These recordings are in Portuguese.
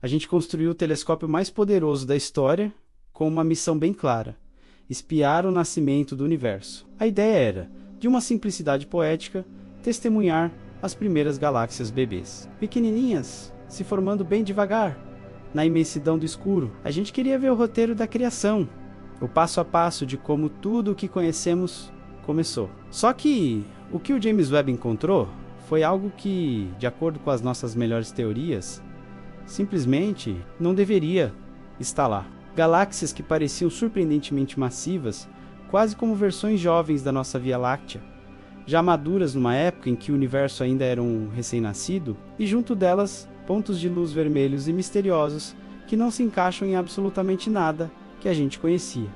A gente construiu o telescópio mais poderoso da história, com uma missão bem clara: espiar o nascimento do universo. A ideia era, de uma simplicidade poética, testemunhar as primeiras galáxias bebês. Pequenininhas, se formando bem devagar, na imensidão do escuro. A gente queria ver o roteiro da criação, o passo a passo de como tudo o que conhecemos começou. Só que o que o James Webb encontrou foi algo que, de acordo com as nossas melhores teorias, simplesmente não deveria estar lá. Galáxias que pareciam surpreendentemente massivas, quase como versões jovens da nossa Via Láctea, já maduras numa época em que o universo ainda era um recém-nascido, e junto delas, pontos de luz vermelhos e misteriosos que não se encaixam em absolutamente nada que a gente conhecia.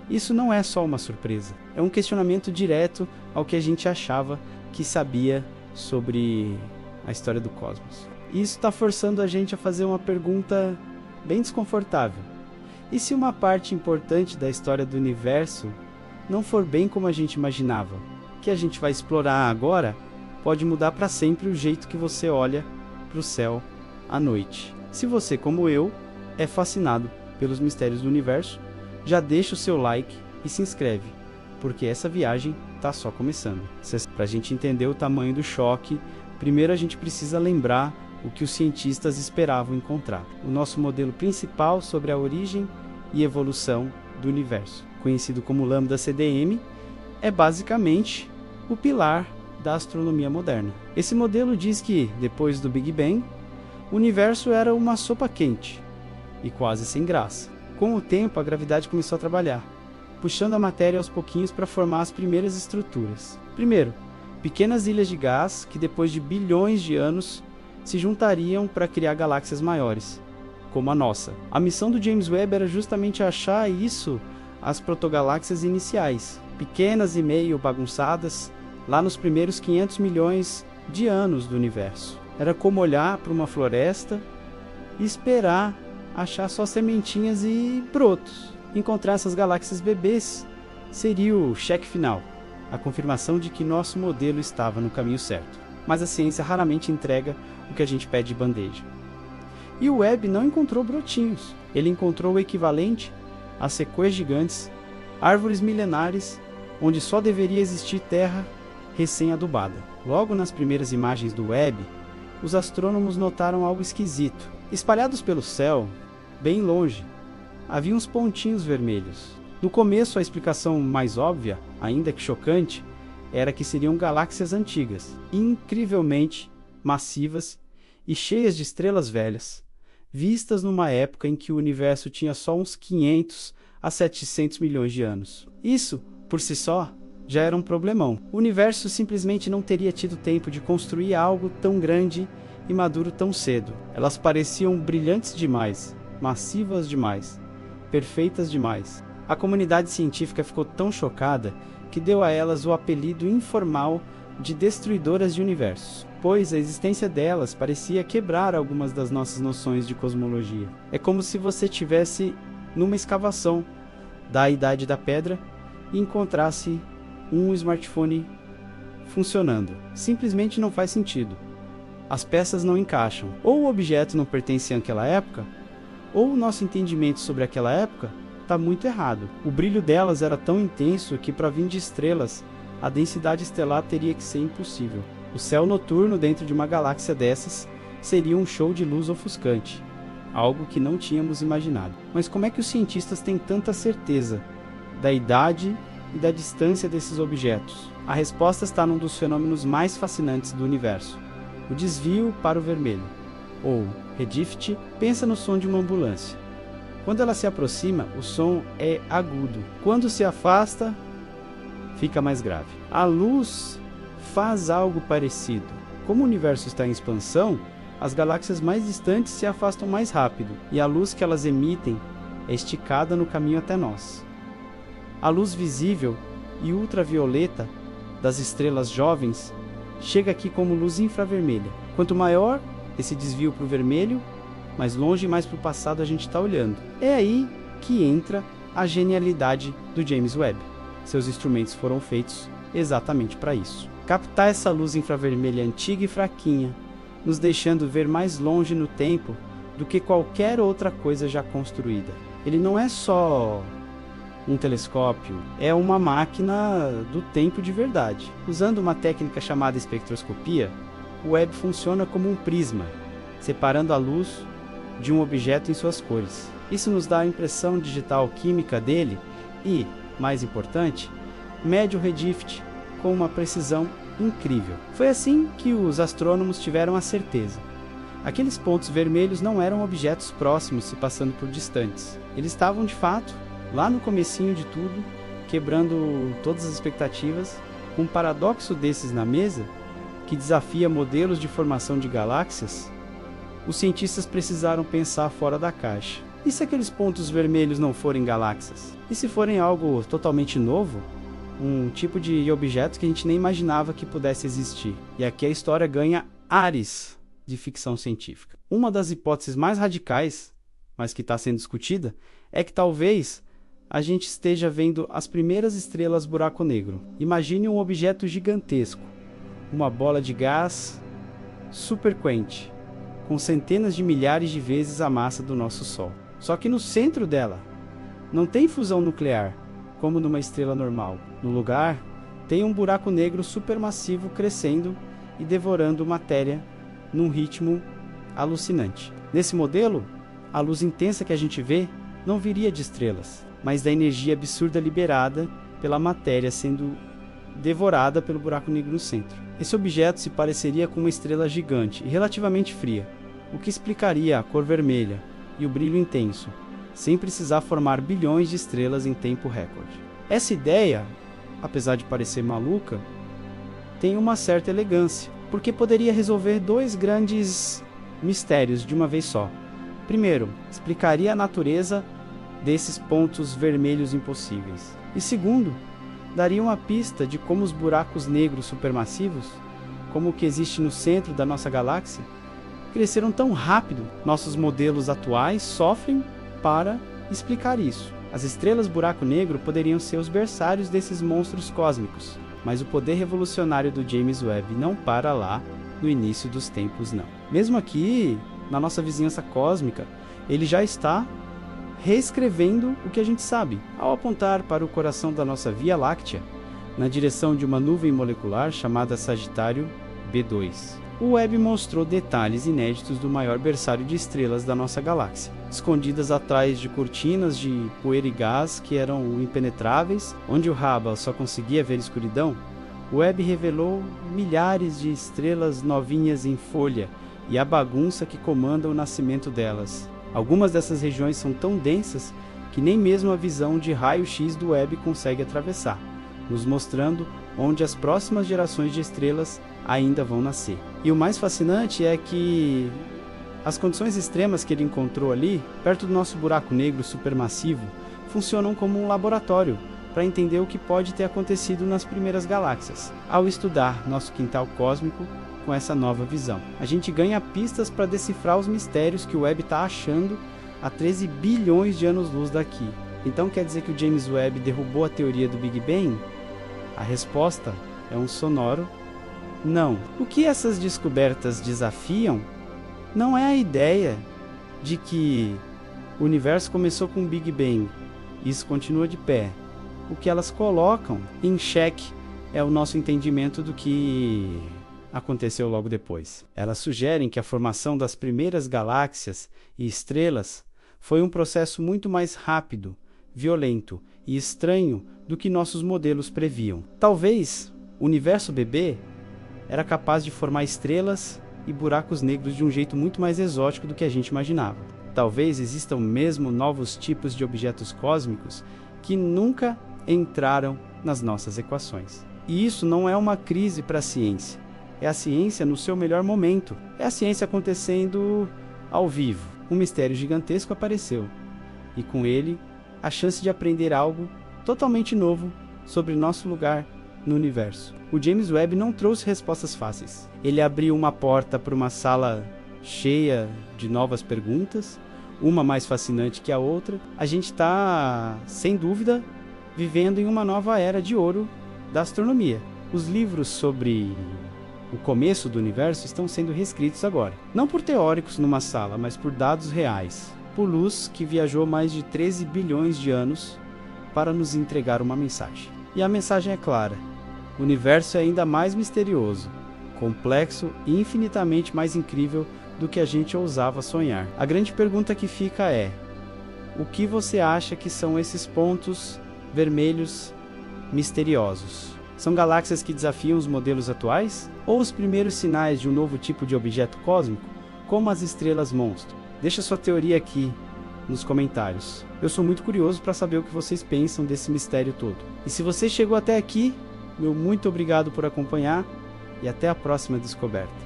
Isso não é só uma surpresa, é um questionamento direto ao que a gente achava que sabia sobre a história do cosmos. E isso está forçando a gente a fazer uma pergunta bem desconfortável. E se uma parte importante da história do universo não for bem como a gente imaginava? O que a gente vai explorar agora pode mudar para sempre o jeito que você olha para o céu à noite. Se você, como eu, é fascinado pelos mistérios do universo, já deixa o seu like e se inscreve, porque essa viagem está só começando. Para a gente entender o tamanho do choque, primeiro a gente precisa lembrar o que os cientistas esperavam encontrar. O nosso modelo principal sobre a origem e evolução do universo, conhecido como Lambda CDM, é basicamente o pilar da astronomia moderna. Esse modelo diz que, depois do Big Bang, o universo era uma sopa quente e quase sem graça. Com o tempo, a gravidade começou a trabalhar, puxando a matéria aos pouquinhos para formar as primeiras estruturas. Primeiro, pequenas ilhas de gás que depois de bilhões de anos se juntariam para criar galáxias maiores, como a nossa. A missão do James Webb era justamente achar as protogaláxias iniciais, pequenas e meio bagunçadas, lá nos primeiros 500 milhões de anos do universo. Era como olhar para uma floresta e esperar achar só sementinhas e brotos. Encontrar essas galáxias bebês seria o cheque final, a confirmação de que nosso modelo estava no caminho certo. Mas a ciência raramente entrega o que a gente pede de bandeja. E o Webb não encontrou brotinhos, ele encontrou o equivalente a sequoias gigantes, árvores milenares, onde só deveria existir terra recém-adubada. Logo nas primeiras imagens do Webb, os astrônomos notaram algo esquisito. Espalhados pelo céu, bem longe, havia uns pontinhos vermelhos. No começo, a explicação mais óbvia, ainda que chocante, era que seriam galáxias antigas, incrivelmente massivas e cheias de estrelas velhas, vistas numa época em que o universo tinha só uns 500 a 700 milhões de anos. Isso, por si só, já era um problemão. O universo simplesmente não teria tido tempo de construir algo tão grande e maduro tão cedo. Elas pareciam brilhantes demais, massivas demais, perfeitas demais. A comunidade científica ficou tão chocada que deu a elas o apelido informal de destruidoras de universos, pois a existência delas parecia quebrar algumas das nossas noções de cosmologia. É como se você estivesse numa escavação da Idade da Pedra e encontrasse um smartphone funcionando. Simplesmente não faz sentido. As peças não encaixam. Ou o objeto não pertence àquela época, ou o nosso entendimento sobre aquela época está muito errado. O brilho delas era tão intenso que, para vir de estrelas, a densidade estelar teria que ser impossível. O céu noturno dentro de uma galáxia dessas seria um show de luz ofuscante, algo que não tínhamos imaginado. Mas como é que os cientistas têm tanta certeza da idade e da distância desses objetos? A resposta está num dos fenômenos mais fascinantes do universo: o desvio para o vermelho, ou redshift. Pensa no som de uma ambulância. Quando ela se aproxima, o som é agudo. Quando se afasta, fica mais grave. A luz faz algo parecido. Como o universo está em expansão, as galáxias mais distantes se afastam mais rápido, e a luz que elas emitem é esticada no caminho até nós. A luz visível e ultravioleta das estrelas jovens chega aqui como luz infravermelha. Quanto maior esse desvio para o vermelho, mais longe e mais para o passado a gente está olhando. É aí que entra a genialidade do James Webb. Seus instrumentos foram feitos exatamente para isso. Captar essa luz infravermelha antiga e fraquinha, nos deixando ver mais longe no tempo do que qualquer outra coisa já construída. Ele não é só um telescópio, é uma máquina do tempo de verdade. Usando uma técnica chamada espectroscopia, o Webb funciona como um prisma, separando a luz de um objeto em suas cores. Isso nos dá a impressão digital química dele e, mais importante, mede o redshift com uma precisão incrível. Foi assim que os astrônomos tiveram a certeza. Aqueles pontos vermelhos não eram objetos próximos se passando por distantes. Eles estavam, de fato, lá no comecinho de tudo, quebrando todas as expectativas. Um paradoxo desses na mesa, que desafia modelos de formação de galáxias, os cientistas precisaram pensar fora da caixa. E se aqueles pontos vermelhos não forem galáxias? E se forem algo totalmente novo? Um tipo de objeto que a gente nem imaginava que pudesse existir. E aqui a história ganha ares de ficção científica. Uma das hipóteses mais radicais, mas que está sendo discutida, é que talvez a gente esteja vendo as primeiras estrelas buraco negro. Imagine um objeto gigantesco, uma bola de gás super quente, com centenas de milhares de vezes a massa do nosso Sol. Só que no centro dela não tem fusão nuclear, como numa estrela normal. No lugar, tem um buraco negro supermassivo crescendo e devorando matéria num ritmo alucinante. Nesse modelo, a luz intensa que a gente vê não viria de estrelas, mas da energia absurda liberada pela matéria sendo devorada pelo buraco negro no centro. Esse objeto se pareceria com uma estrela gigante e relativamente fria, o que explicaria a cor vermelha e o brilho intenso, sem precisar formar bilhões de estrelas em tempo recorde. Essa ideia, apesar de parecer maluca, tem uma certa elegância, porque poderia resolver dois grandes mistérios de uma vez só. Primeiro, explicaria a natureza desses pontos vermelhos impossíveis. E segundo, daria uma pista de como os buracos negros supermassivos, como o que existe no centro da nossa galáxia, cresceram tão rápido. Nossos modelos atuais sofrem para explicar isso. As estrelas buraco negro poderiam ser os berçários desses monstros cósmicos, mas o poder revolucionário do James Webb não para lá no início dos tempos, não. Mesmo aqui, na nossa vizinhança cósmica, ele já está reescrevendo o que a gente sabe. Ao apontar para o coração da nossa Via Láctea, na direção de uma nuvem molecular chamada Sagitário B2, o Webb mostrou detalhes inéditos do maior berçário de estrelas da nossa galáxia, escondidas atrás de cortinas de poeira e gás que eram impenetráveis, onde o Hubble só conseguia ver escuridão. O Webb revelou milhares de estrelas novinhas em folha e a bagunça que comanda o nascimento delas. Algumas dessas regiões são tão densas que nem mesmo a visão de raio-x do Webb consegue atravessar, nos mostrando onde as próximas gerações de estrelas ainda vão nascer. E o mais fascinante é que as condições extremas que ele encontrou ali, perto do nosso buraco negro supermassivo, funcionam como um laboratório para entender o que pode ter acontecido nas primeiras galáxias. Ao estudar nosso quintal cósmico com essa nova visão, a gente ganha pistas para decifrar os mistérios que o Webb está achando a 13 bilhões de anos-luz daqui. Então quer dizer que o James Webb derrubou a teoria do Big Bang? A resposta é um sonoro não. O que essas descobertas desafiam não é a ideia de que o universo começou com o Big Bang e isso continua de pé. O que elas colocam em xeque é o nosso entendimento do que aconteceu logo depois. Elas sugerem que a formação das primeiras galáxias e estrelas foi um processo muito mais rápido, violento e estranho do que nossos modelos previam. Talvez o universo bebê era capaz de formar estrelas e buracos negros de um jeito muito mais exótico do que a gente imaginava. Talvez existam mesmo novos tipos de objetos cósmicos que nunca entraram nas nossas equações. E isso não é uma crise para a ciência. É a ciência no seu melhor momento. É a ciência acontecendo ao vivo. Um mistério gigantesco apareceu. E com ele, a chance de aprender algo totalmente novo sobre nosso lugar no universo. O James Webb não trouxe respostas fáceis. Ele abriu uma porta para uma sala cheia de novas perguntas, uma mais fascinante que a outra. A gente está, sem dúvida, vivendo em uma nova era de ouro da astronomia. Os livros sobre o começo do universo, estão sendo reescritos agora. Não por teóricos numa sala, mas por dados reais. Por luz que viajou mais de 13 bilhões de anos para nos entregar uma mensagem. E a mensagem é clara. O universo é ainda mais misterioso, complexo e infinitamente mais incrível do que a gente ousava sonhar. A grande pergunta que fica é: o que você acha que são esses pontos vermelhos misteriosos? São galáxias que desafiam os modelos atuais? Ou os primeiros sinais de um novo tipo de objeto cósmico, como as estrelas monstro? Deixa sua teoria aqui nos comentários. Eu sou muito curioso para saber o que vocês pensam desse mistério todo. E se você chegou até aqui, meu muito obrigado por acompanhar e até a próxima descoberta.